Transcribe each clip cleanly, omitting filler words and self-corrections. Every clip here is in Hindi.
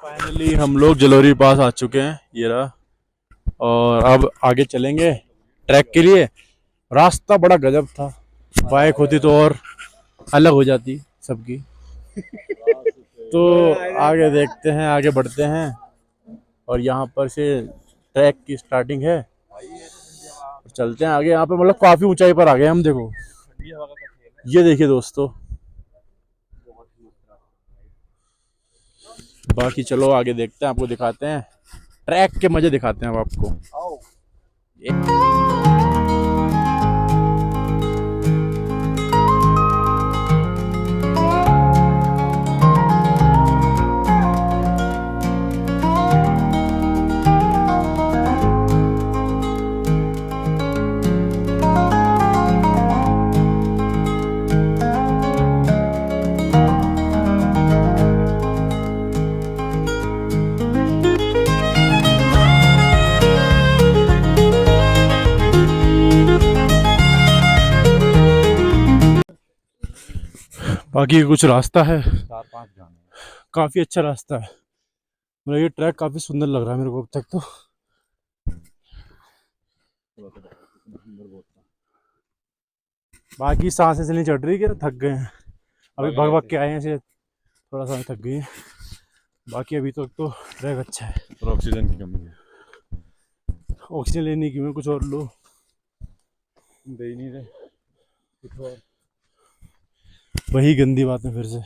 फाइनली हम लोग जलोरी पास आ चुके हैं, ये रहा। और अब आगे चलेंगे ट्रैक के लिए। रास्ता बड़ा गजब था, बाइक होती तो और अलग हो जाती सबकी। तो आगे देखते हैं, आगे बढ़ते हैं। और यहाँ पर से ट्रैक की स्टार्टिंग है, चलते हैं आगे। यहाँ पे मतलब काफी ऊंचाई पर आ गए हम, देखो ये देखिए दोस्तों। बाकी चलो आगे देखते हैं, आपको दिखाते हैं, ट्रैक के मजे दिखाते हैं अब आपको। बाकी कुछ रास्ता है, 4-5 जाने, काफी अच्छा रास्ता है। मतलब ये ट्रैक काफी सुंदर लग रहा है मेरे को अब तक तो। बाकी सांसें से नहीं चढ़ रही, क्या थक गए हैं अभी, भग भग के आए हैं ऐसे, थोड़ा सा थक गए हैं। बाकी अभी तक तो ट्रैक अच्छा है। और ऑक्सीजन की कमी है, ऑक्सीजन लेने की मैं कुछ और लो, दे ही नहीं रहे कुछ और। वही गंदी बात है फिर से।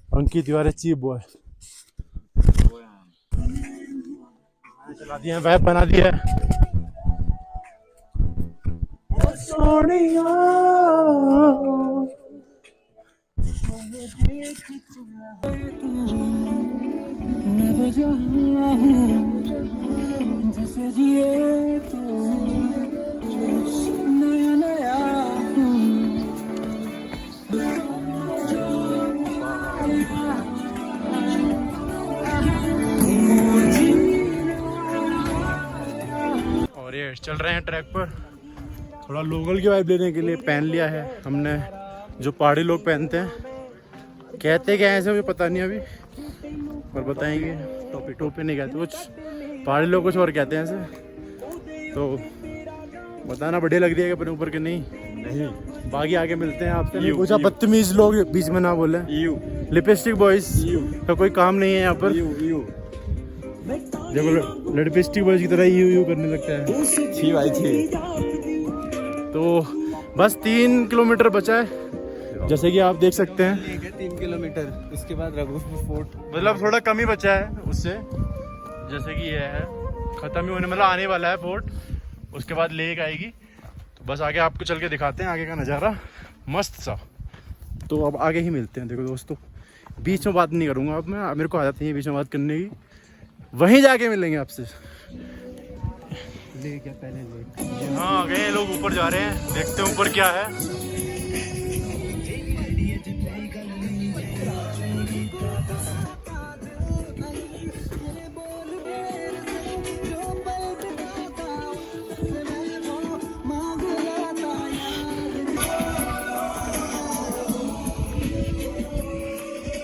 अंकित तिवारी चीप बॉय चला दिया, वैप बना दिया। और ये चल रहे हैं ट्रैक पर, थोड़ा लोकल की वाइब लेने के लिए पहन लिया है हमने जो पहाड़ी लोग पहनते हैं। कहते क्या ऐसे मुझे पता नहीं अभी, पर बताएंगे। टोपी टोपी नहीं कहते, कुछ पहाड़ी लोग कुछ और कहते हैं ऐसे, तो बताना बढ़िया लग रही है अपने ऊपर के नहीं। बाकी आगे मिलते हैं आपसे। पूछा बदतमीज लोग बीच में ना बोले। लिपस्टिक बॉयज का कोई काम नहीं है यहाँ पर, देखो लिपस्टिक बॉयज की तरह यू करने लगता है। छी भाई छी। तो बस 3 किलोमीटर बचा है, जैसे कि आप देख सकते हैं। 3 किलोमीटर, उसके बाद रघुवीर फोर्ट, मतलब थोड़ा कम ही बचा है उससे, जैसे कि ये है खत्म ही होने, मतलब आने वाला है फोर्ट, उसके बाद लेक आएगी। तो बस आगे आपको चल के दिखाते हैं आगे का नज़ारा मस्त सा। तो अब आगे ही मिलते हैं। देखो दोस्तों, बीच में बात नहीं करूँगा अब मैं, मेरे को आ जाती है बीच में बात करने की। वहीं जाके मिलेंगे आपसे। ले क्या पहले ले। हाँ गए लोग ऊपर जा रहे हैं, देखते हैं ऊपर क्या है।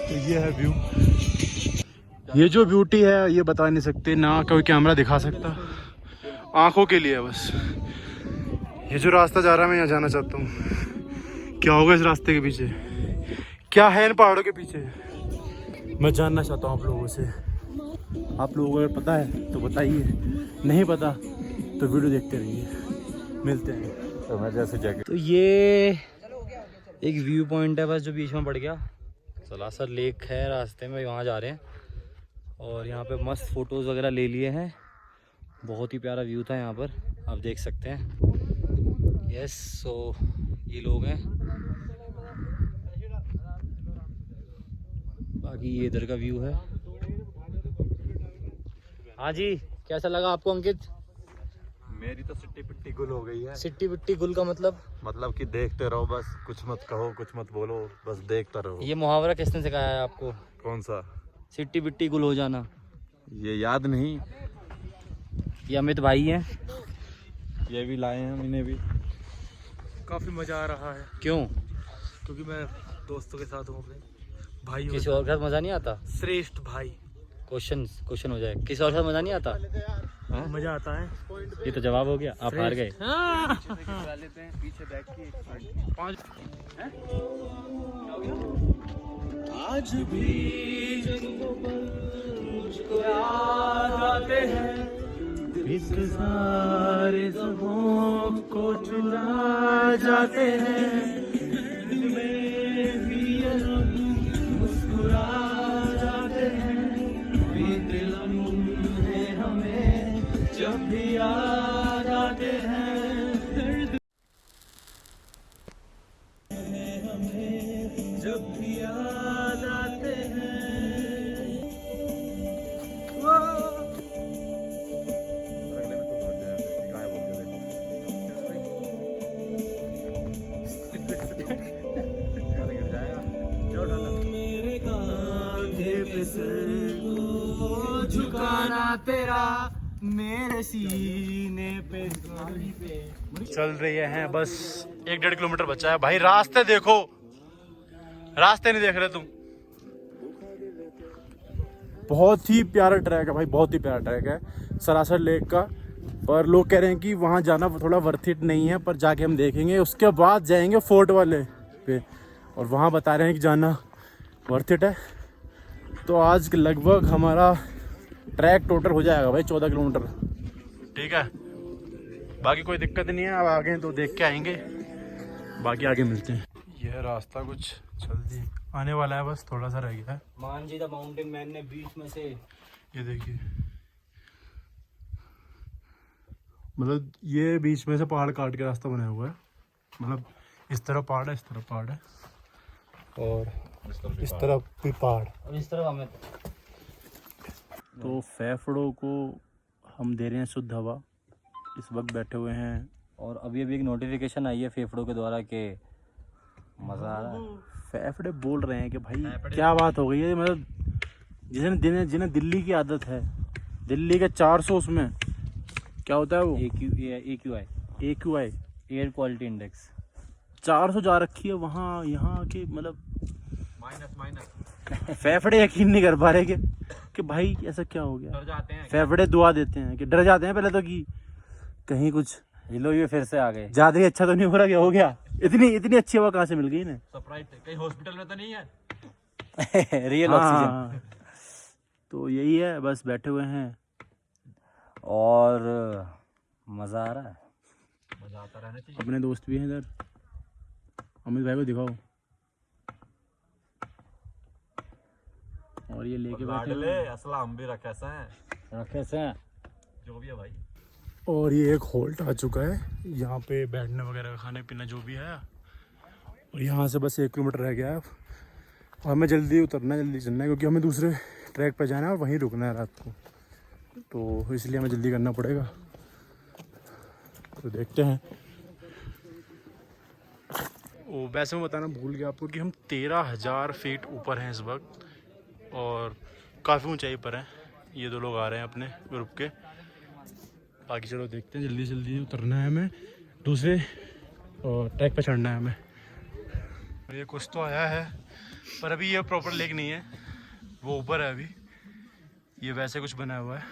तो ये है व्यू, ये जो ब्यूटी है ये बता नहीं सकते ना, कोई कैमरा दिखा सकता, आंखों के लिए बस। ये जो रास्ता जा रहा है मैं यहाँ जाना चाहता हूँ। क्या होगा इस रास्ते के पीछे, क्या है इन पहाड़ों के पीछे, मैं जानना चाहता हूँ आप लोगों से। आप लोगों को अगर पता है तो बताइए, नहीं पता तो वीडियो देखते रहिए। मिलते हैं। तो मैं जैसे जगह, तो ये एक व्यू पॉइंट है बस जो बीच में पड़ गया। सलासर लेक है रास्ते में, वहाँ जा रहे हैं। और यहाँ पे मस्त फ़ोटोज़ वगैरह ले लिए हैं। बहुत ही प्यारा व्यू था यहाँ पर, आप देख सकते हैं। यस, सो ये लोग हैं। बाकी ये इधर का व्यू है। हाँ जी, कैसा लगा आपको अंकित? मेरी तो सिट्टी पिट्टी गुल हो गई है। सिट्टी पिट्टी गुल का मतलब कि देखते रहो बस, कुछ मत कहो कुछ मत बोलो, बस देखता रहो। ये मुहावरा किसने सिखाया है आपको? कौन सा? सिट्टी पिट्टी गुल हो जाना। ये याद नहीं। ये अमित भाई हैं, ये भी लाए हैं हम, इन्हें भी। काफ़ी मज़ा आ रहा है क्यों? क्योंकि मैं दोस्तों के साथ हूँ अपने। भाई किसी और के साथ मजा नहीं आता? श्रेष्ठ भाई। क्वेश्चन हो जाए, किसी और के साथ मजा नहीं आता? मजा आता है। ये तो जवाब हो गया, आप हार गए। आज भी मुझको याद आते हैं, सारे को चुरा जाते हैं, मुस्कुरा जाते हैं, बीते लम्हे हमें जब भी याद आते हैं, दर्द हमें जब भी याद आते हैं। मेरे कांधे पे सर को झुकाना तेरा, मेरे सीने पे चल रही है बस 1-1.5 किलोमीटर बचा है भाई। रास्ते देखो, रास्ते नहीं देख रहे तुम। बहुत ही प्यारा ट्रैक है भाई, बहुत ही प्यारा ट्रैक है सरासर लेक का। पर लोग कह रहे हैं कि वहाँ जाना थोड़ा वर्थ इट नहीं है, पर जाके हम देखेंगे। उसके बाद जाएंगे फोर्ट वाले पे, और वहाँ बता रहे हैं कि जाना वर्थ इट है। तो आज लगभग हमारा ट्रैक टोटल हो जाएगा भाई 14 किलोमीटर। ठीक है, बाकी कोई दिक्कत नहीं है। अब आगे तो देख के आएंगे, बाकी आगे मिलते हैं। यह रास्ता कुछ जल्दी आने वाला है, बस थोड़ा सा रह गया है। मानजी द माउंटेन मैन ने बीच में से, ये देखिए, मतलब ये बीच में से पहाड़ काट के रास्ता बनाया हुआ है। मतलब इस तरफ पहाड़ है, इस तरफ पहाड़ है, और इस तरफ भी पहाड़, और इस तरफ हमें। तो फेफड़ों को हम दे रहे हैं शुद्ध हवा। इस वक्त बैठे हुए हैं, और अभी अभी एक नोटिफिकेशन आई है फेफड़ों के द्वारा के मज़ा आ रहा है। फेफड़े बोल रहे हैं कि भाई क्या बात हो गई है। मतलब जिन्हें दिल्ली की आदत है, दिल्ली के 400 उसमें क्या होता है वो AQI एयर क्वालिटी इंडेक्स 400 जा रखी है वहाँ, यहाँ के मतलब माइनस फेफड़े यकीन नहीं कर पा रहे कि भाई ऐसा क्या हो गया। डर जाते हैं, फेफड़े दुआ देते हैं कि डर जाते हैं पहले तो कि कहीं कुछ हिलो ये फिर से आ गए। ज्यादा ही अच्छा तो नहीं हो रहा, क्या हो गया। इतनी अच्छी हवा कहाँ से मिल गई ना। कहीं हॉस्पिटल में तो नहीं है। Real oxygen. तो यही है, बस बैठे हुए हैं और मज़ा आ रहा है। मजा आता रहना चाहिए। अपने दोस्त भी हैं इधर, अमित भाई को दिखाओ। और ये लेके बैठे हुए हैं। असला हम भी रखे से हैं जो भी है भाई। और ये एक होल्ट आ चुका है, यहाँ पे बैठने वगैरह खाने पीना जो भी है। और यहाँ से बस 1 किलोमीटर रह गया है, और हमें जल्दी उतरना है, जल्दी चलना है, क्योंकि हमें दूसरे ट्रैक पे जाना है और वहीं रुकना है रात को। तो इसलिए हमें जल्दी करना पड़ेगा। तो देखते हैं। ओ वैसे मैं बताना भूल गया आपको कि हम 13,000 फीट ऊपर हैं इस वक्त, और काफ़ी ऊंचाई पर हैं। ये 2 लोग आ रहे हैं अपने ग्रुप के। बाकी चलो देखते हैं, जल्दी जल्दी उतरना है हमें, दूसरे ट्रैक पे चढ़ना है हमें। ये कुछ तो आया है, पर अभी ये प्रॉपर लेक नहीं है, वो ऊपर है अभी। ये वैसे कुछ बना हुआ है,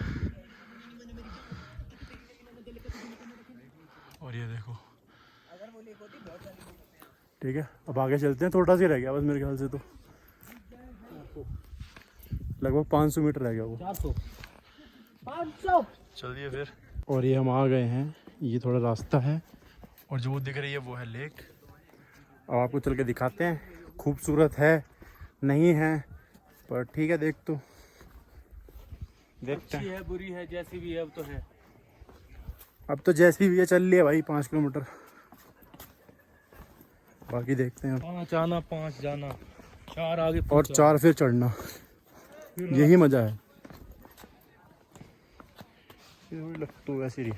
और ये देखो। ठीक है, अब आगे चलते हैं। थोड़ा सा रह गया बस मेरे ख्याल से, तो लगभग 500 मीटर रह गया वो। 500 चलिए फिर। और ये हम आ गए हैं, ये थोड़ा रास्ता है, और जो वो दिख रही है वो है लेक। अब आपको चल के दिखाते हैं। खूबसूरत है नहीं है, पर ठीक है, देख तो देखते हैं। है बुरी है, जैसी भी है अब तो है। अब तो जैसी भी है चल लिया भाई 5 किलोमीटर, बाकी देखते हैं। 5 आना 5 जाना, 4 आगे और 4 फिर चढ़ना, यही मजा है। तो वैसे ही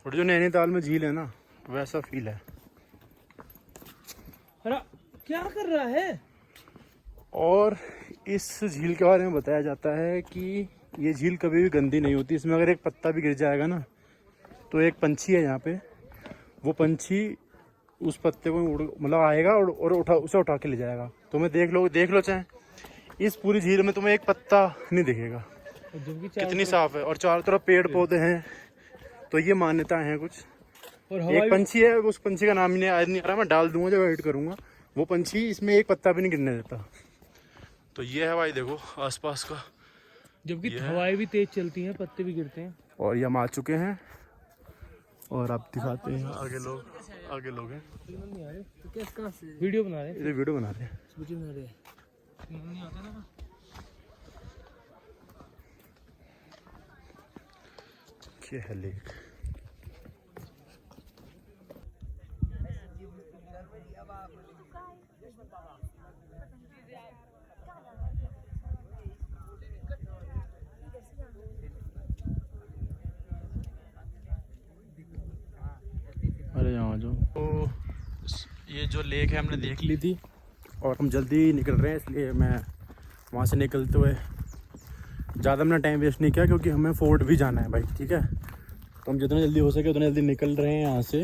और जो नैनीताल में झील है ना, वैसा फील है। अरे क्या कर रहा है। और इस झील के बारे में बताया जाता है कि ये झील कभी भी गंदी नहीं होती। इसमें अगर एक पत्ता भी गिर जाएगा ना, तो एक पंछी है यहाँ पे, वो पंछी उस पत्ते को मतलब आएगा और उसे उठा के ले जाएगा। तुम्हें देख लो चाहे, इस पूरी झील में तुम्हें एक पत्ता नहीं दिखेगा, कितनी साफ है। और चारों तरफ पेड़ पौधे हैं। तो ये मान्यता है कुछ। एक पंछी है, उस पंछी का नाम ही आज नहीं आ रहा, मैं डाल दूंगा जब एडिट करूंगा। वो पंछी इसमें एक पत्ता भी नहीं गिरने देता। तो ये है भाई, देखो आसपास का, जबकि हवाएं भी तेज चलती हैं, पत्ते भी गिरते हैं। और ये हम आ चुके हैं और आप दिखाते हैं आगे लोग हैं। वीडियो बना रहे हैं। ये वीडियो बना रहे हैं। ये है लेक। अरे यहाँ जो तो ये जो लेक है हमने देख ली थी और हम जल्दी निकल रहे हैं, इसलिए मैं वहाँ से निकलते हुए ज़्यादा हमने टाइम वेस्ट नहीं किया, क्योंकि हमें फोर्ट भी जाना है भाई। ठीक है, तो हम जितना जल्दी हो सके उतना जल्दी निकल रहे हैं यहाँ से।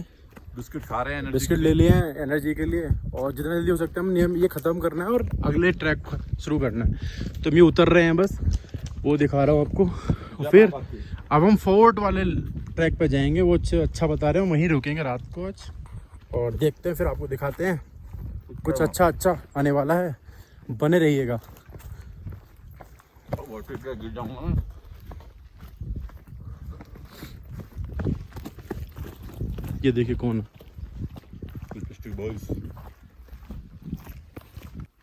बिस्किट खा रहे हैं, बिस्किट ले लिए हैं एनर्जी के लिए, और जितना जल्दी हो सकता है हम ये ख़त्म करना है और अगले ट्रैक शुरू करना है। तो हम ये उतर रहे हैं, बस वो दिखा रहा हूँ आपको। फिर अब हम फोर्ट वाले ट्रैक पे जाएंगे, वो अच्छा बता रहे हैं, वहीं रुकेंगे रात को आज और देखते हैं, फिर आपको दिखाते हैं। कुछ अच्छा आने वाला है, बने रहिएगा। ये देखिए कौन,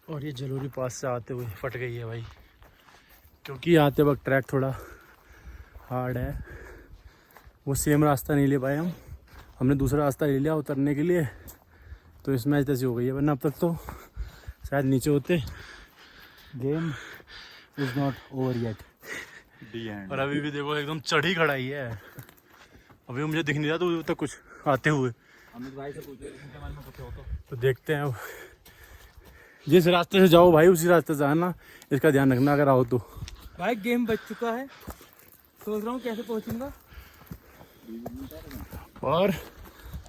और ये जलोरी पास से आते हुए फट गई है भाई, क्योंकि आते वक्त ट्रैक थोड़ा हार्ड है। वो सेम रास्ता नहीं ले पाए हमने दूसरा रास्ता ले लिया उतरने के लिए, तो इसमें आज तैसी हो गई है, वरना अब तक तो शायद नीचे होते। Game is not over yet. और अभी भी देखो एकदम चढ़ी खड़ाई है, अभी मुझे दिख नहीं रहा तो तक कुछ आते हुए। तो देखते हैं, जिस रास्ते से जाओ भाई उसी रास्ते से आना, इसका ध्यान रखना अगर आओ तो। भाई गेम बच चुका है, सोच रहा हूँ कैसे पहुँचूंगा। और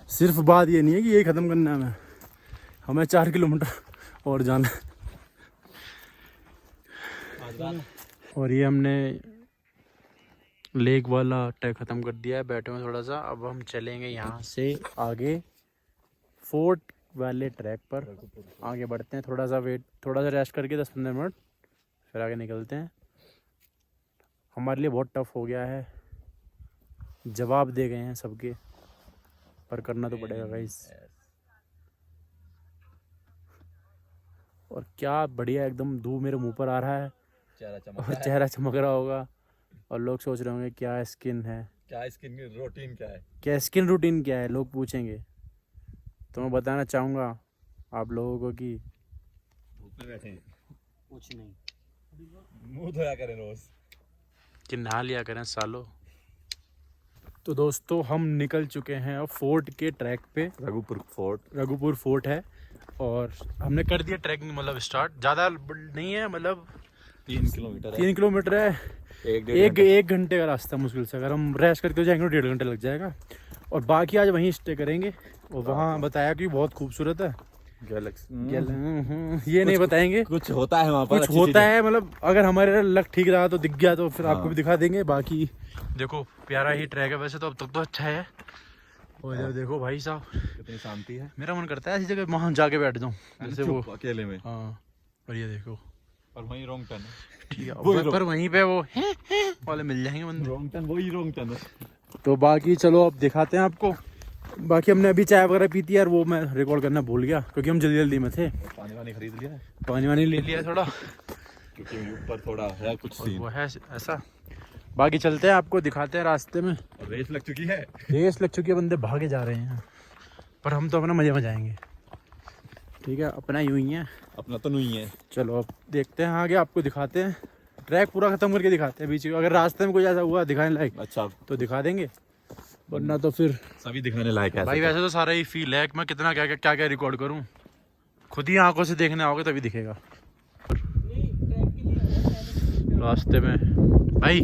सिर्फ बात ये नहीं है कि यही ख़त्म करना है, हमें 4 किलोमीटर और जाना है। और ये हमने लेक वाला ट्रैक ख़त्म कर दिया है, बैठे हुए थोड़ा सा। अब हम चलेंगे यहाँ से आगे फोर्ट वाले ट्रैक पर आगे बढ़ते हैं। थोड़ा सा रेस्ट करके 10-15 मिनट फिर आगे निकलते हैं। हमारे लिए बहुत टफ हो गया है, जवाब दे गए हैं सबके, पर करना तो पड़ेगा गाइस। और क्या बढ़िया एकदम धूप मेरे मुंह पर आ रहा है और चेहरा चमक रहा होगा, और लोग सोच रहे होंगे क्या स्किन है, क्या स्किन की रूटीन क्या है, क्या स्किन रूटीन क्या है, लोग पूछेंगे। तो मैं बताना चाहूँगा आप लोगों को कि बैठे हैं, कुछ नहीं, मुंह धोया करें रोज, कि नहा लिया करें सालों। तो दोस्तों हम निकल चुके हैं अब फोर्ट के ट्रैक पे। रघुपुर फोर्ट है और हमने कर दिया ट्रैकिंग, मतलब स्टार्ट। ज़्यादा नहीं है, मतलब 3 किलोमीटर 3 किलोमीटर है। एक घंटे का रास्ता मुश्किल से, अगर हम रेस्ट करके जाएंगे तो 1.5 घंटे लग जाएगा। और बाकी आज वहीं स्टे करेंगे, और वहाँ बताया कि बहुत खूबसूरत है गैलेक्सी। ये नहीं बताएंगे, कुछ होता है वहाँ पर, कुछ होता है, मतलब अगर हमारे लक ठीक रहा तो दिख गया तो फिर आपको भी दिखा देंगे। बाकी देखो प्यारा ही ट्रैक है वैसे तो, अब तक तो अच्छा है। और इधर देखो भाई साहब कितनी शांति है, मेरा मन करता है ऐसी जगह वहाँ जाके बैठ जाऊँ जैसे वो अकेले में। हाँ, और ये देखो, और वहीं रोंग टर्न, ठीक है, पर वहीं पे वो वाले मिल जाएंगे बंदे। रोंग टर्न, वही रोंग टर्न। तो बाकी चलो अब दिखाते हैं आपको। बाकी हमने अभी चाय वगैरह पी थी यार, वो मैं रिकॉर्ड करना भूल गया क्योंकि हम जल्दी में थे। पानी खरीद लिया, पानी ले लिया थोड़ा, क्योंकि ऊपर थोड़ा है कुछ सीन, वो है ऐसा। बाकी चलते हैं, आपको दिखाते हैं रास्ते में। रेस लग चुकी है, बंदे भागे जा रहे हैं, पर हम तो अपना मजे में जाएंगे। ठीक है, अपना यूं ही है, अपना तो नहीं है। चलो अब देखते हैं आगे, आपको दिखाते हैं ट्रैक पूरा खत्म करके दिखाते हैं। बीच में अगर रास्ते में कुछ ऐसा हुआ दिखाने लायक अच्छा तो दिखा देंगे, वरना तो फिर सभी दिखाने लायक है भाई। वैसे तो सारा ही फील है कि मैं कितना क्या रिकॉर्ड करूं, खुद ही आंखों से देखने आओगे तभी दिखेगा। रास्ते में भाई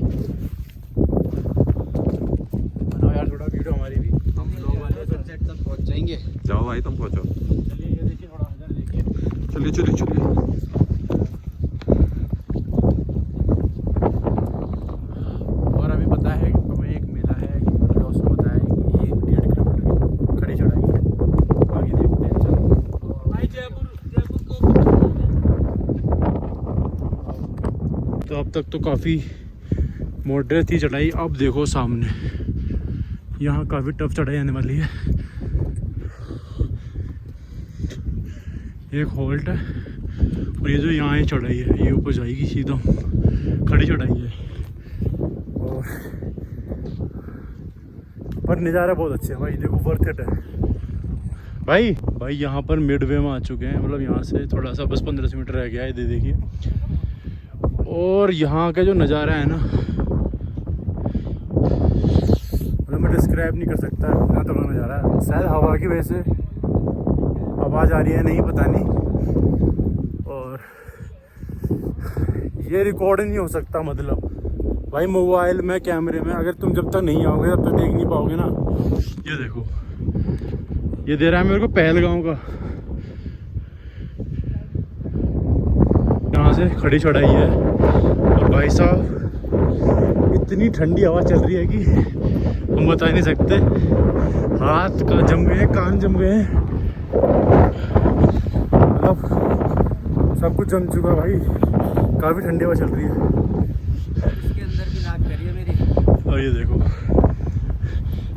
बनाओ यार थोड़ा वीडियो हमारी भी, हम लोग वाले सनसेट तक पहुंच जाएंगे। जाओ भाई तुम पहुंचो, चलिए ये देखिए थोड़ा इधर देखिए। चलिए चलिए चलिए। और अभी पता है हमें एक मेला है, उसमें बताया कि 1-1.5 किलोमीटर की खड़ी चढ़ाई है। आगे देखते हैं। चलो भाई जयपुर को तो अब तक तो काफ़ी मॉडरेट थी चढ़ाई, अब देखो सामने यहाँ काफ़ी टफ चढ़ाई आने वाली है। एक हॉल्ट है और ये जो यहाँ है चढ़ाई है, ये ऊपर जाएगी सीधा, खड़ी चढ़ाई है। और पर नज़ारा बहुत अच्छे है भाई, देखो वर्थ इट है भाई। भाई यहाँ पर मिडवे में आ चुके हैं, मतलब यहाँ से थोड़ा सा 10-15 मीटर रह गया है, दे देखिए। और यहाँ का जो नज़ारा है ना, मतलब मैं डिस्क्राइब नहीं कर सकता इतना तगड़ा नज़ारा है। शायद हवा की वजह से आवाज़ आ रही है, नहीं पता नहीं। और ये रिकॉर्ड नहीं हो सकता, मतलब भाई मोबाइल में कैमरे में अगर तुम जब तक नहीं आओगे तब तक देख नहीं पाओगे ना। ये देखो, ये दे रहा है मेरे को पहलगांव का, यहाँ से खड़ी चढ़ाई है। और भाई साहब इतनी ठंडी हवा चल रही है कि हम बता नहीं सकते, हाथ का जम गए, कान जम गए, मतलब सब कुछ जम चुका भाई। काफ़ी ठंडी हवा चल रही है। इसके अंदर की नाक करिए मेरी। और ये देखो,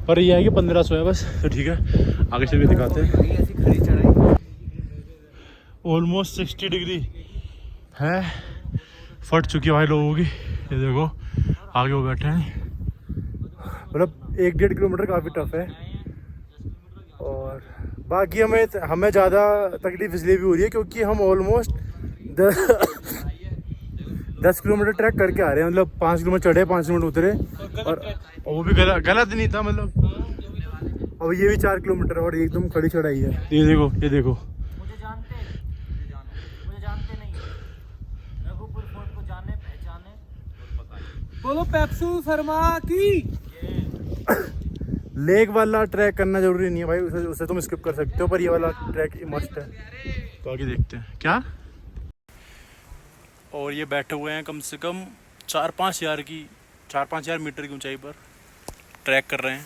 पर ये है कि 1500 है बस, तो ठीक है आगे चल के दिखाते हैं। ऐसी खड़ी चढ़ाई ऑलमोस्ट 60 डिग्री है, फट चुकी है भाई लोगों की। ये देखो आगे वो बैठे हैं, मतलब 1-1.5 किलोमीटर काफ़ी टफ है। और बाकी हमें ज़्यादा तकलीफ इसलिए भी हो रही है क्योंकि हम ऑलमोस्ट 10 किलोमीटर ट्रैक करके आ रहे हैं, मतलब 5 किलोमीटर चढ़े, 5 किलोमीटर उतरे। और वो भी गलत नहीं था, मतलब अब ये भी 4 किलोमीटर और एकदम खड़ी चढ़ाई है। ये देखो, ये देखो, मुझे जानते नहीं, रघुपुर फोर्ट को जाने पहचाने। बोलो पेप्सू शर्मा की। लेक वाला ट्रैक करना जरूरी नहीं है भाई, उसे तुम स्किप कर सकते हो, पर ये वाला ट्रैक मस्ट है। तो आगे देखते हैं क्या। और ये बैठे हुए हैं कम से कम 4-5 हज़ार मीटर की ऊंचाई पर ट्रैक कर रहे हैं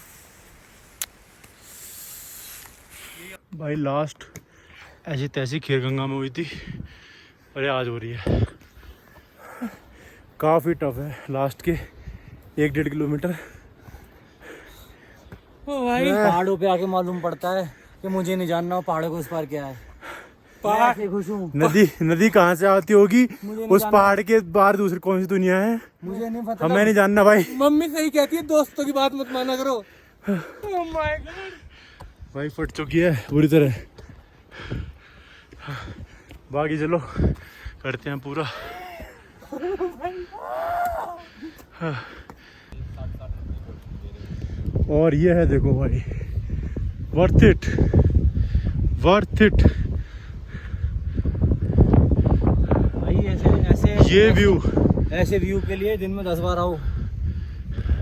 भाई। लास्ट ऐसी तैसी खीरगंगा में हुई थी और ये आज हो रही है। काफ़ी टफ है लास्ट के 1-1.5 किलोमीटर। ओ भाई पहाड़ों पे आके मालूम पड़ता है कि मुझे नहीं जानना पहाड़ों को उस पार क्या है। पहाड़ से खुश हूँ। नदी कहाँ से आती होगी, उस पहाड़ के बाहर दूसरी कौन सी दुनिया है, मुझे नहीं पता। हमें नहीं जानना भाई। मम्मी सही कहती है, दोस्तों की बात मत माना करो। Oh my God। भाई फट चुकी है पूरी तरह। बाकी चलो करते हैं पूरा। और ये है देखो भाई, वर्थ इट, वर्थ इट। भाई ऐसे ये व्यू, ऐसे व्यू के लिए दिन में 10 बार आओ।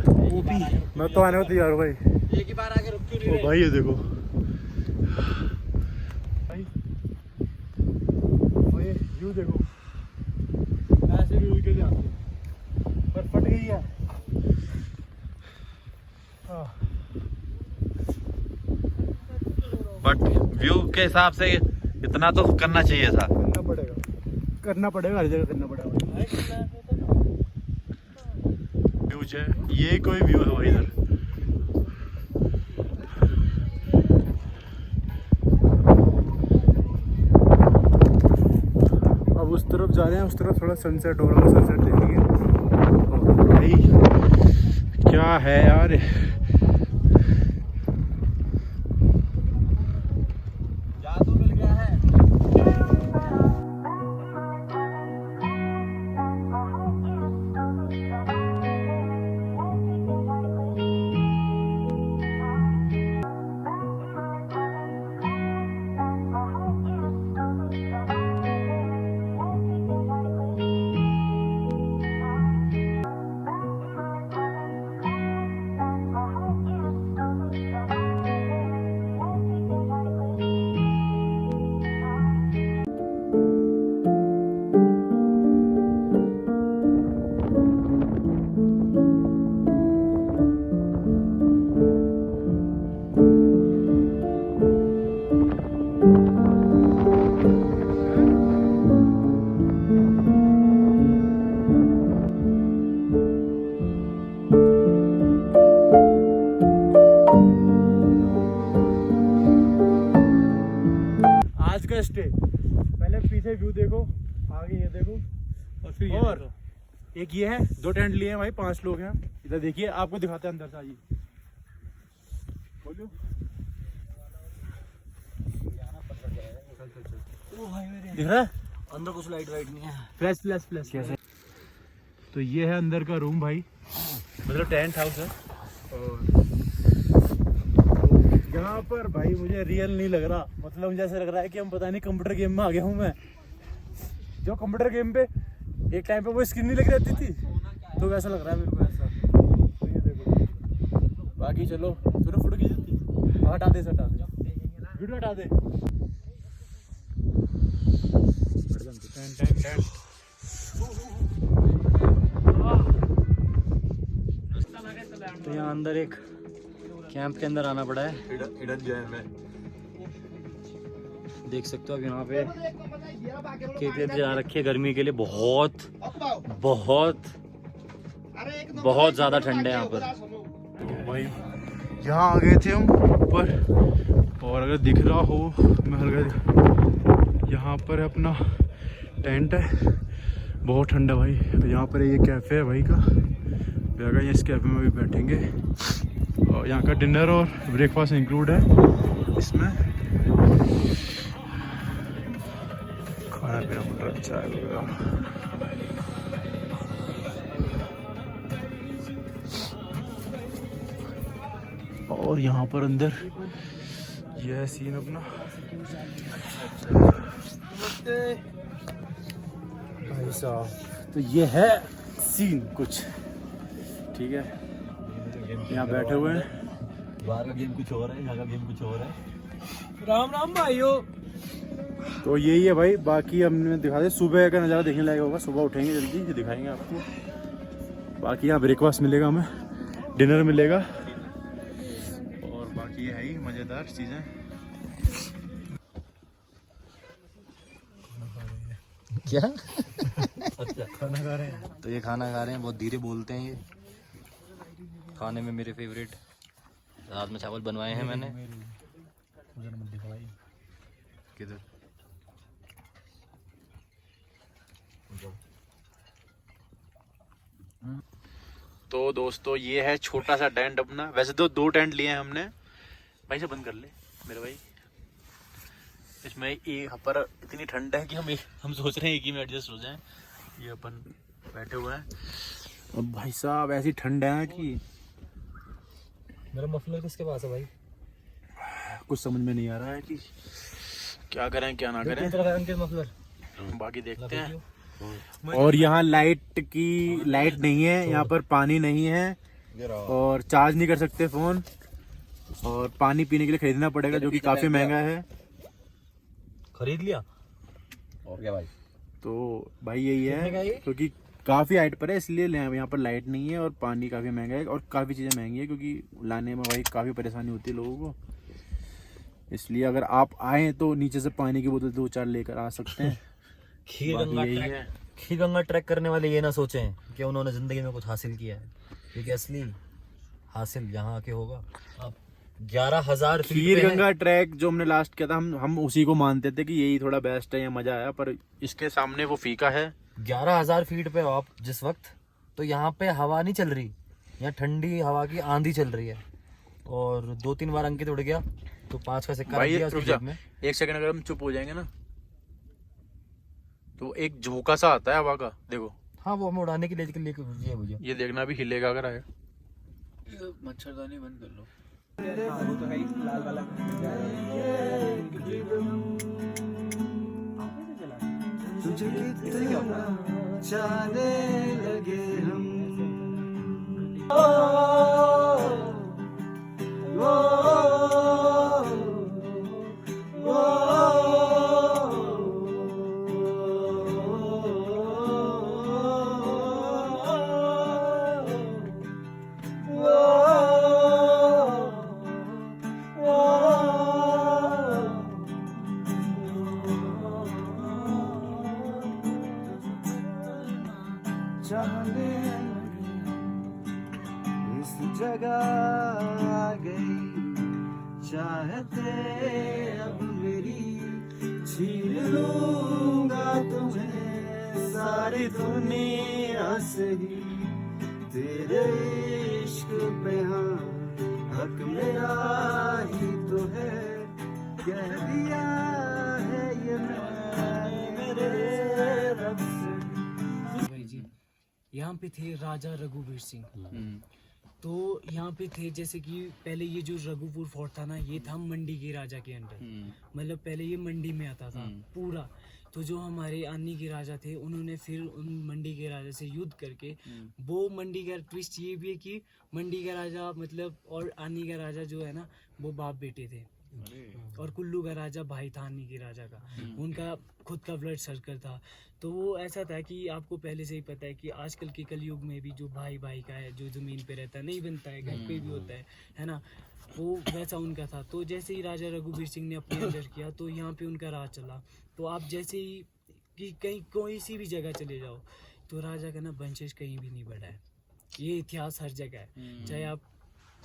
वो भी मैं तो आने को तैयार हूँ भाई। एक ही बार आके रुक क्यों नहीं ओ भाई ये देखो भाई, और ये व्यू देखो, ऐसे व्यू के लिए आते हैं। पर फट गई है। बट व्यू के हिसाब से इतना तो करना चाहिए था। करना पड़ेगा हर जगह करना पड़ेगा। व्यू है, ये कोई व्यू है भाई इधर। अब उस तरफ जा रहे हैं, उस तरफ थोड़ा सनसेट हो रहा है, सनसेट देखेंगे। और भाई क्या है यार, ये व्यू देखो, आगे ये देखो, और फिर और एक ये है, 2 टेंट लिए हैं भाई, 5 लोग हैं। इधर देखिए, आपको दिखाते हैं अंदर से, आइए बोलो। दिख रहा है अंदर कुछ लाइट वाइट नहीं है। फ्लैश फ्लैश फ्लैश कैसे। तो ये है अंदर का रूम भाई, मतलब टेंट हाउस है। और यहाँ पर भाई मुझे रियल नहीं लग रहा, मतलब मुझे ऐसा लग रहा है कि हम पता नहीं कंप्यूटर गेम में आ गया हूँ मैं। जो कंप्यूटर गेम पे एक टाइम पे वो स्क्रीन नहीं लगी रहती थी, तो वैसा लग रहा है मेरे को ऐसा। तो ये देखो, बाकी चलो तूने फोटो खींची थी, हटा दे वीडियो हटा दे। तो यहाँ अंदर एक कैंप के अंदर आना पड़ा है। हिडन जेम है। देख सकते हो अब यहाँ पे केतली जला रखी है गर्मी के लिए। बहुत बहुत बहुत ज़्यादा ठंड है यहाँ पर भाई। यहाँ आ गए थे हम ऊपर, और अगर दिख रहा हो मैं हल्का, यहाँ पर अपना टेंट है, बहुत ठंडा भाई। यहाँ पर ये कैफ़े है भाई का, अगर इस कैफ़े में भी बैठेंगे। और यहाँ का डिनर और ब्रेकफास्ट इंक्लूड है इसमें, खाना पीना मतलब चाय वगैरह। और यहाँ पर अंदर यह है सीन अपना। भाई साहब, तो ये है सीन कुछ, ठीक है। यहाँ बैठे हुए हैं, बाहर का गेम कुछ और है, यहाँ का गेम कुछ और है। राम राम भाइयों। तो यही है भाई। बाकी हमने दिखा दे, सुबह का नज़ारा देखने लायक होगा। सुबह उठेंगे जल्दी, ये दिखाएंगे आपको। बाकी यहाँ ब्रेकफास्ट मिलेगा हमें, डिनर मिलेगा, और बाकी ये है ही मज़ेदार चीज़ें। क्या अच्छा, खाना खा रहे हैं। तो ये खाना खा रहे हैं, बहुत धीरे बोलते हैं ये। खाने में मेरे फेवरेट रात में चावल बनवाए हैं मैंने। किधर? तो दोस्तों ये है छोटा सा टेंट अपना। वैसे तो 2 टेंट लिए हैं हमने भाई, से बंद कर ले मेरे भाई। इसमें यहाँ पर इतनी ठंड है कि हम सोच रहे हैं एक ही में एडजस्ट हो जाएं। ये अपन बैठे हुए हैं, अब भाई साहब ऐसी ठंड है ना कि मेरा मफलर किसके पास है भाई? कुछ समझ में नहीं आ रहा है कि क्या करें क्या ना करें। मफलर बाकी देखते हैं। और यहाँ लाइट नहीं है, यहाँ पर पानी नहीं है, और चार्ज नहीं कर सकते फ़ोन, और पानी पीने के लिए खरीदना पड़ेगा, जो कि काफ़ी महंगा है। खरीद लिया और क्या भाई? तो भाई यही कितने का है, ये? क्योंकि काफ़ी हाइट पर है इसलिए यहाँ पर लाइट नहीं है, और पानी काफ़ी महंगा है, और काफ़ी चीज़ें महंगी है, क्योंकि लाने में भाई काफ़ी परेशानी होती है लोगों को। इसलिए अगर आप आए तो नीचे से पानी की बोतल 2-4 लेकर आ सकते हैं। खीर गंगा ट्रैक करने वाले ये ना सोचें कि उन्होंने ज़िंदगी में कुछ हासिल किया है, क्योंकि असली हासिल यहाँ आके होगा। अब 11,000 खीर गंगा ट्रैक जो हमने लास्ट किया था, हम उसी को मानते थे कि यही थोड़ा बेस्ट है, या मजा आया, पर इसके सामने वो फीका है। 11,000 फीट पे हो आप जिस वक्त, तो यहाँ पे हवा नहीं चल रही, यहाँ ठंडी हवा की आंधी चल रही है। और 2-3 बार अंकित उड़ गया तो 5 का सिक्का भाई दिया रुक उसकी जा, जेब में। 1 सेकंड अगर हम चुप हो जाएंगे ना, तो एक झोंका सा आता है हवा का, देखो। हाँ वो हमें उड़ाने के लिए भैया। ये देखना भी हिलेगा अगर आएगा। मच्छरदानी बंद कर लो। तुझे कितना चाहने लगे हम, चाहने इस जगह आ गई, चाहते अब मेरी छीन लूंगा तुम्हें सारी दुनिया से ही, तेरे इश्क पे हाँ हक मेरा ही तो है, कह दिया है ये मैंने मेरे रब से। भाई जी यहाँ पे थे राजा रघुवीर सिंह। तो यहाँ पे थे जैसे कि पहले ये जो रघुपुर फोर्ट था ना, ये था मंडी के राजा के अंडर। मतलब पहले ये मंडी में आता था पूरा। तो जो हमारे आनी के राजा थे, उन्होंने फिर उन मंडी के राजा से युद्ध करके, वो मंडी का ट्विस्ट ये भी है कि मंडी का राजा मतलब और आनी का राजा जो है ना, वो बाप बेटे थे। और कुल्लू का राजा भाई था आनी के राजा का, उनका खुद का ब्लड सर्कल था। तो वो ऐसा था कि आपको पहले से ही पता है कि आजकल के कलयुग में भी जो भाई भाई का है, जो ज़मीन पे रहता है, नहीं बनता है, घर पे भी होता है ना, वो वैसा उनका था। तो जैसे ही राजा रघुवीर सिंह ने अपने अंदर किया, तो यहाँ पे उनका राज चला। तो आप जैसे ही कि कहीं कोई सी भी जगह चले जाओ, तो राजा का ना वंशज कहीं भी नहीं बढ़ा है। ये इतिहास हर जगह है, चाहे आप,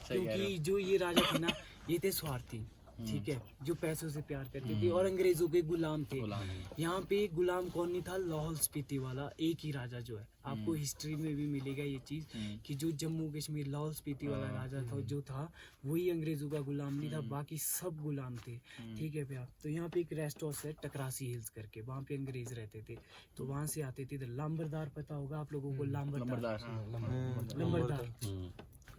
क्योंकि जो ये राजा थे ना, ये थे स्वार्थी, ठीक है, जो पैसों से प्यार करते थे और अंग्रेजों के गुलाम थे। यहाँ पे गुलाम कौन नहीं था, लाहौल स्पीति वाला एक ही राजा जो है, आपको हिस्ट्री में भी मिलेगा ये चीज़ कि जो जम्मू कश्मीर लाहौल स्पीति वाला राजा था, जो था वही अंग्रेजों का गुलाम नहीं था, बाकी सब गुलाम थे, ठीक है भैया। तो यहाँ पे एक रेस्ट हाउस है टकरासी हिल्स करके, वहाँ पे अंग्रेज रहते थे। तो वहाँ से आते थे इधर। लांबरदार पता होगा आप लोगों को, लांबरदार,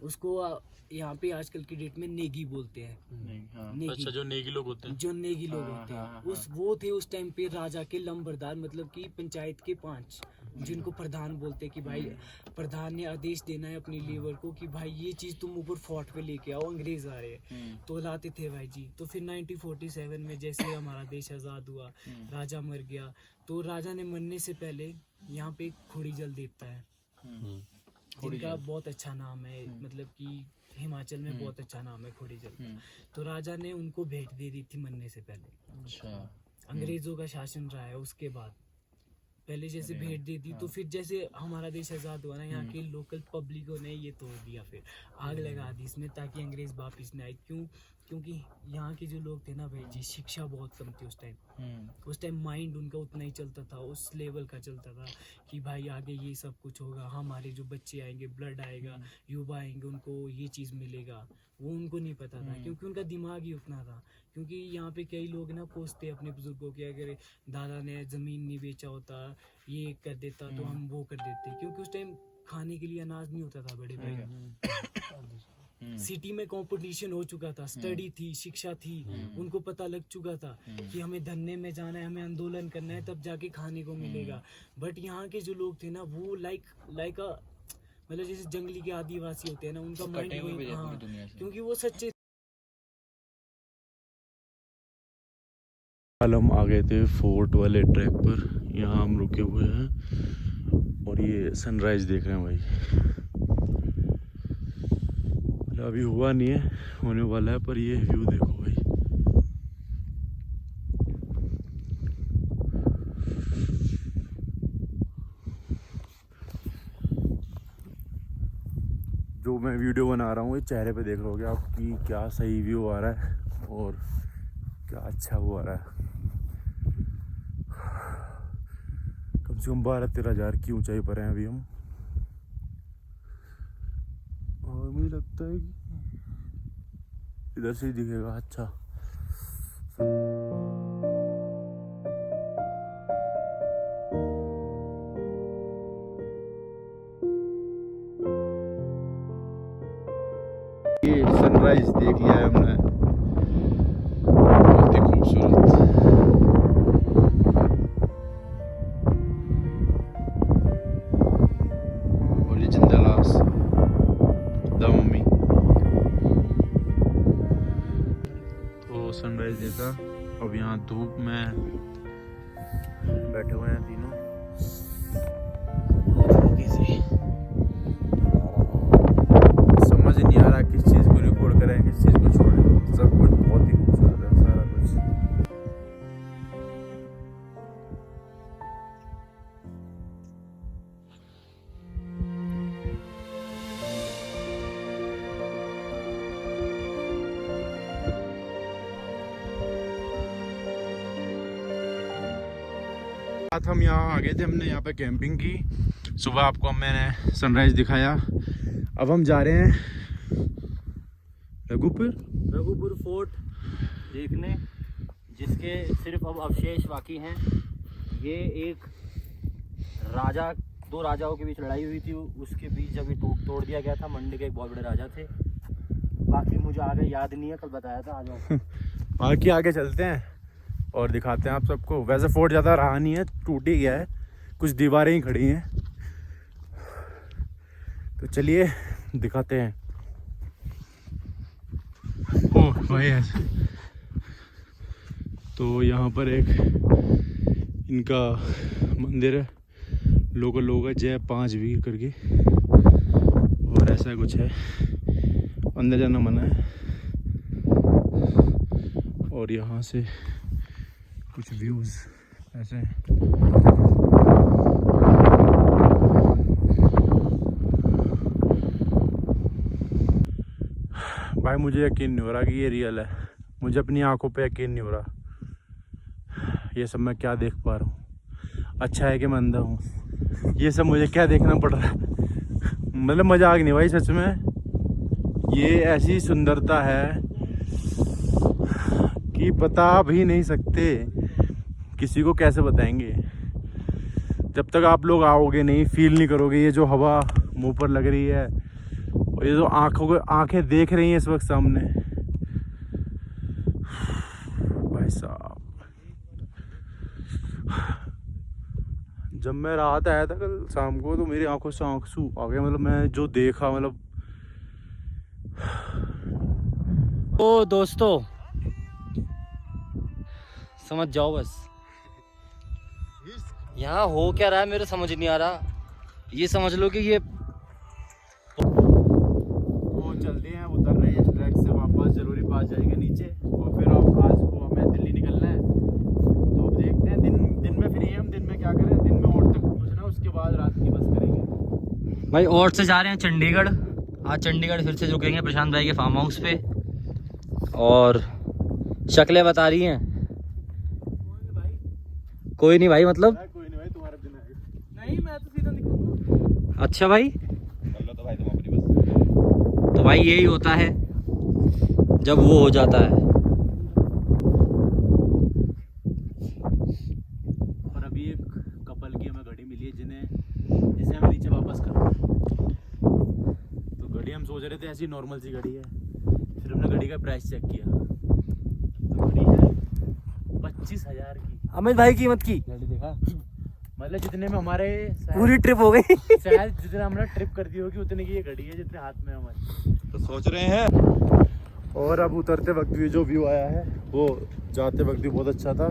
उसको यहाँ पे आजकल की डेट में नेगी बोलते हैं। नेगी। अच्छा, जो नेगी लोग होते हैं, जो नेगी लोग होते हैं, उस वो थे उस टाइम पे राजा के लंबरदार, मतलब कि पंचायत के 5, जिनको प्रधान बोलते हैं कि भाई प्रधान ने आदेश देना है अपनी लीवर को कि भाई ये चीज़ तुम ऊपर फोर्ट पे लेके आओ, अंग्रेज आ रहे हैं। तो लाते थे भाई जी। तो फिर 1947 में जैसे हमारा देश आज़ाद हुआ, राजा मर गया, तो राजा ने मरने से पहले यहाँ पे खोड़ी जल देवता है, जिनका बहुत अच्छा नाम है, मतलब कि हिमाचल में बहुत अच्छा नाम है खोड़ी जल। तो राजा ने उनको भेंट दे दी थी मरने से पहले। अच्छा। अंग्रेजों का शासन रहा है उसके बाद, पहले जैसे भेंट दे दी। तो फिर जैसे हमारा देश आज़ाद हुआ ना, यहाँ के लोकल पब्लिकों ने ये तोड़ दिया, फिर आग लगा दी इसमें, ताकि अंग्रेज वापिस न आए। क्योंकि यहाँ के जो लोग थे ना भाई जी, शिक्षा बहुत कम थी उस टाइम। उस टाइम माइंड उनका उतना ही चलता था, उस लेवल का चलता था कि भाई आगे ये सब कुछ होगा, हमारे जो बच्चे आएंगे, ब्लड आएगा, युवा आएंगे, उनको ये चीज़ मिलेगा, वो उनको नहीं पता था, क्योंकि उनका दिमाग ही उतना था। क्योंकि यहाँ पे कई लोग ना कोसते अपने बुजुर्गों के, अगर दादा ने ज़मीन नहीं बेचा होता, ये कर देता, तो हम वो कर देते, क्योंकि उस टाइम खाने के लिए अनाज नहीं होता था बड़े भाई। सिटी में कंपटीशन हो चुका था, स्टडी थी, शिक्षा थी, उनको पता लग चुका था कि हमें धरने में जाना है, हमें आंदोलन करना है, तब जाके खाने को मिलेगा। बट यहाँ के जो लोग थे ना, वो लाइक मतलब जैसे जंगली के आदिवासी होते हैं ना, उनका माइंड वही, हाँ, क्योंकि वो सच्चे। कल हम आ गए थे फोर्ट वाले ट्रैक पर, यहाँ हम रुके हुए हैं और ये सनराइज देख रहे हैं भाई। मतलब अभी हुआ नहीं है, होने वाला है, पर ये व्यू देखो भाई। जो मैं वीडियो बना रहा हूँ, ये चेहरे पे देख लोगे आप कि क्या सही व्यू आ रहा है और क्या अच्छा वो आ रहा है। कम से कम 12-13 हज़ार की ऊंचाई पर हैं अभी हम, और मुझे लगता है कि इधर से ही दिखेगा अच्छा। ये सनराइज देख लिया है हमने, बहुत ही खूबसूरत। तो सनराइज देखा, अब यहाँ धूप में बैठे हुए हैं तीनों, समझ नहीं आ रहा किस चीज़ को रिकॉर्ड करें, किस चीज़ को छोड़ें। सब कुछ बहुत ही खूबसूरत है, सारा कुछ। रात हम यहाँ आ गए थे, हमने यहाँ पे कैंपिंग की। सुबह आपको मैंने सनराइज दिखाया। अब हम जा रहे हैं रघुपुर फोर्ट देखने, जिसके सिर्फ अब अवशेष बाकी हैं। ये एक राजा, 2 राजाओं के बीच लड़ाई हुई थी, उसके बीच जब ये तोड़ दिया गया था। मंडी के एक बहुत बड़े राजा थे। बाकी मुझे आगे याद नहीं है, कल बताया था। आ जाओ बाकी आगे चलते हैं और दिखाते हैं आप सबको। वैसे फोर्ट ज़्यादा रहा नहीं है, टूट ही गया है, कुछ दीवारें ही खड़ी हैं। तो चलिए दिखाते हैं। ओह भाई ऐसे तो यहाँ पर एक इनका मंदिर है, लोग है जय 5 वीर करके, और ऐसा कुछ है। अंदर जाना मना है। और यहाँ से कुछ व्यूज़ ऐसे हैं। भाई मुझे यकीन नहीं हो रहा कि ये रियल है। मुझे अपनी आंखों पे यकीन नहीं हो रहा। ये सब मैं क्या देख पा रहा हूँ। अच्छा है कि मैं अंधा हूँ। ये सब मुझे क्या देखना पड़ रहा है। मतलब मजाक नहीं भाई, सच में ये ऐसी सुंदरता है कि बता भी नहीं सकते। किसी को कैसे बताएंगे। जब तक आप लोग आओगे नहीं, फील नहीं करोगे। ये जो हवा मुंह पर लग रही है और ये जो आंखें देख रही हैं इस वक्त सामने, भाई साहब। जब मैं रात आया था कल शाम को तो मेरी आंखों से आंसू आ गए। मतलब मैं जो देखा, मतलब तो दोस्तों समझ जाओ बस, यहाँ हो क्या रहा है मेरे समझ नहीं आ रहा। ये समझ लो कि ये वो चलते हैं, उतर रहे हैं ट्रैक से वापस। जरूरी पास जाएगा नीचे और फिर आप आज को हमें दिल्ली निकलना है। तो अब देखते हैं, दिन में फ्री हैं हम। दिन में क्या करें, दिन में और तक पहुँचना, उसके बाद रात की बस करेंगे। भाई और से जा रहे हैं चंडीगढ़। आज चंडीगढ़ फिर से रुकेंगे प्रशांत भाई के फार्म हाउस पे। और शक्लें बता रही हैं। कोई नहीं भाई, मतलब कोई नहीं भाई, तुम्हारे बिना है। नहीं, मैं तो सीधा निकलूंगा। अच्छा भाई, तो भाई तुम अपनी बस। तो भाई यही होता है जब वो हो जाता है। और अभी एक कपल की हमें घड़ी मिली है जिसे हमें नीचे वापस करना है। तो घड़ी हम सोच रहे थे ऐसी नॉर्मल सी घड़ी है। फिर हमने घड़ी का प्राइस चेक किया तो घड़ी है 25,000 की। अमित भाई कीमत की घड़ी देखा, मतलब जितने में हमारे पूरी ट्रिप हो गई। शायद जितने हमने ट्रिप कर दी होगी उतने की ये घड़ी है जितने हाथ में हमारे। तो सोच रहे हैं। और अब उतरते वक्त भी जो व्यू आया है वो जाते वक्त भी बहुत अच्छा था,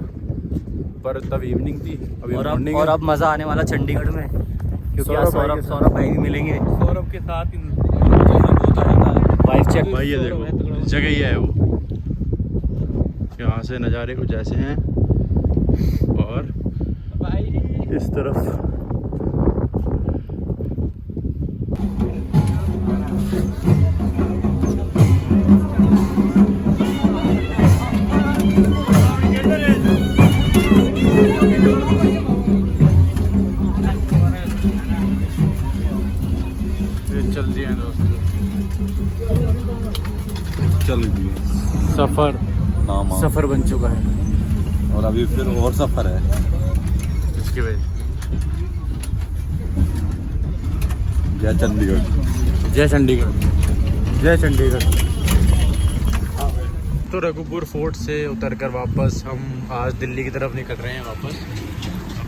पर तब इवनिंग थी। अभी मॉर्निंग है। और अब मजा आने वाला चंडीगढ़ में, क्योंकि आज सौरभ भाई भी मिलेंगे। सौरभ के साथ वाइफ चेक। भाई ये देखो जगह ही है वो। यहाँ से नज़ारे कुछ ऐसे हैं और इस तरफ चल दिए दोस्तों। चल दिए सफ़र सफ़र बन चुका है और अभी फिर और सफर है इसकी वजह। जय चंडीगढ़। जय चंडीगढ़, जय चंडीगढ़। तो रघुपुर फोर्ट से उतरकर वापस हम आज दिल्ली की तरफ निकल रहे हैं वापस।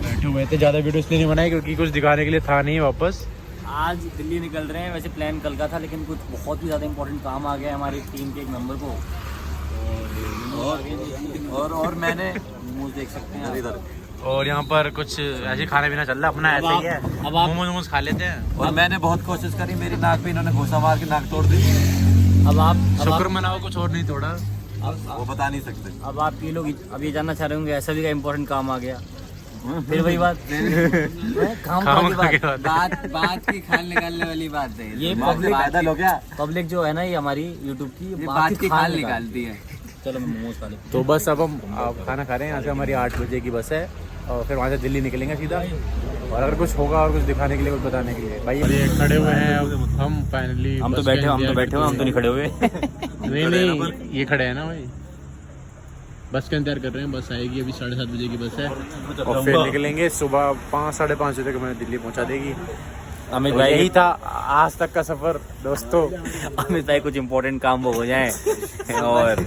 बैठे हुए थे, ज़्यादा वीडियो इसलिए नहीं बनाई क्योंकि कुछ दिखाने के लिए था नहीं वापस। आज दिल्ली निकल रहे हैं। वैसे प्लान कल का था, लेकिन कुछ बहुत ही ज़्यादा इंपॉर्टेंट काम आ गया हमारी टीम के एक मेंबर को। और मैंने मुझे देख सकते हैं इधर। और यहाँ पर कुछ ऐसे खाना पीना चल रहा है अपना, ऐसे ही है। अब आप मोमोज खा लेते हैं। और मैंने बहुत कोशिश करी, मेरी नाक पे इन्होंने घुसा मार के नाक तोड़ दी। शुक्र मनाओ कुछ और नहीं तोड़ा। वो बता नहीं सकते। अब आप ये लोग अब ये जानना चाह रहे होंगे ऐसा भी का इम्पोर्टेंट काम आ गया। फिर वही बात काम की बात की खाल निकालने वाली बात है। ये बादल हो गया। पब्लिक जो है ना ये हमारी यूट्यूब की बात की खाल निकालती है। चलो मैं मोमोज खा लेता तो बस अब हम खाना खा रहे हैं। यहाँ से हमारी 8 बजे की बस है और फिर वहाँ से दिल्ली निकलेंगे सीधा। और अगर कुछ होगा और कुछ दिखाने के लिए, कुछ बताने के लिए भाई ये खड़े हुए हैं। अब हम फाइनली हम तो बैठे हुए हम तो नहीं खड़े हुए। नहीं ये खड़े हैं ना भाई, बस का इंतजार कर रहे हैं। बस आएगी अभी 7:30 बजे की बस है और फिर निकलेंगे सुबह 5 साढ़े 5 बजे तक हमें दिल्ली पहुंचा देगी। अमित तो भाई यही था आज तक का सफर दोस्तों। अमित भाई कुछ इम्पोर्टेंट काम वो हो जाए और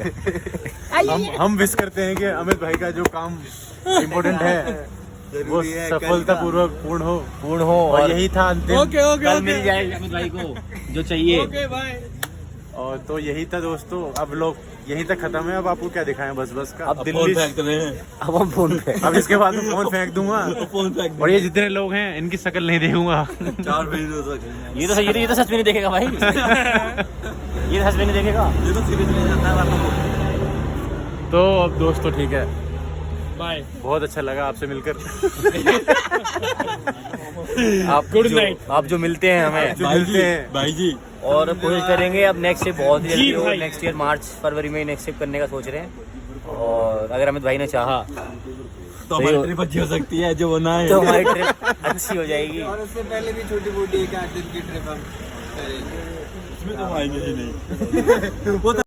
हम विश करते हैं कि अमित भाई का जो काम इम्पोर्टेंट है वो सफलतापूर्वक पूर्ण हो और यही था अंतिम। कल मिल जाए अमित भाई को जो चाहिए। और तो यही था दोस्तों, अब लोग यहीं तक खत्म है। अब आपको क्या दिखाएं, बस का। अब दिल्ली अब हम फोन पे अब इसके बाद मैं फोन फेंक दूंगा और ये जितने लोग हैं इनकी शक्ल नहीं देखूंगा। ये तो सच में नहीं देखेगा भाई। ये तो सच में नहीं देखेगा। तो अब दोस्तों ठीक है, बाय। बहुत अच्छा लगा आपसे मिलकर। आप जो मिलते हैं हमें मिलते हैं भाई जी। और कोशिश करेंगे अब नेक्स्ट ट्रिप बहुत ही जल्दी हो। नेक्स्ट ईयर मार्च फरवरी में नेक्स्ट ट्रिप करने का सोच रहे हैं। और अगर अमित भाई ने चाहा तो हमारी ट्रिप अच्छी हो सकती है, जो होना है तो हमारी ट्रिप अच्छी हो जाएगी। और उससे पहले भी छोटी मोटी 1-8 दिन की ट्रिप हम करेंगे। इसमें तो आएंगे ही नहीं।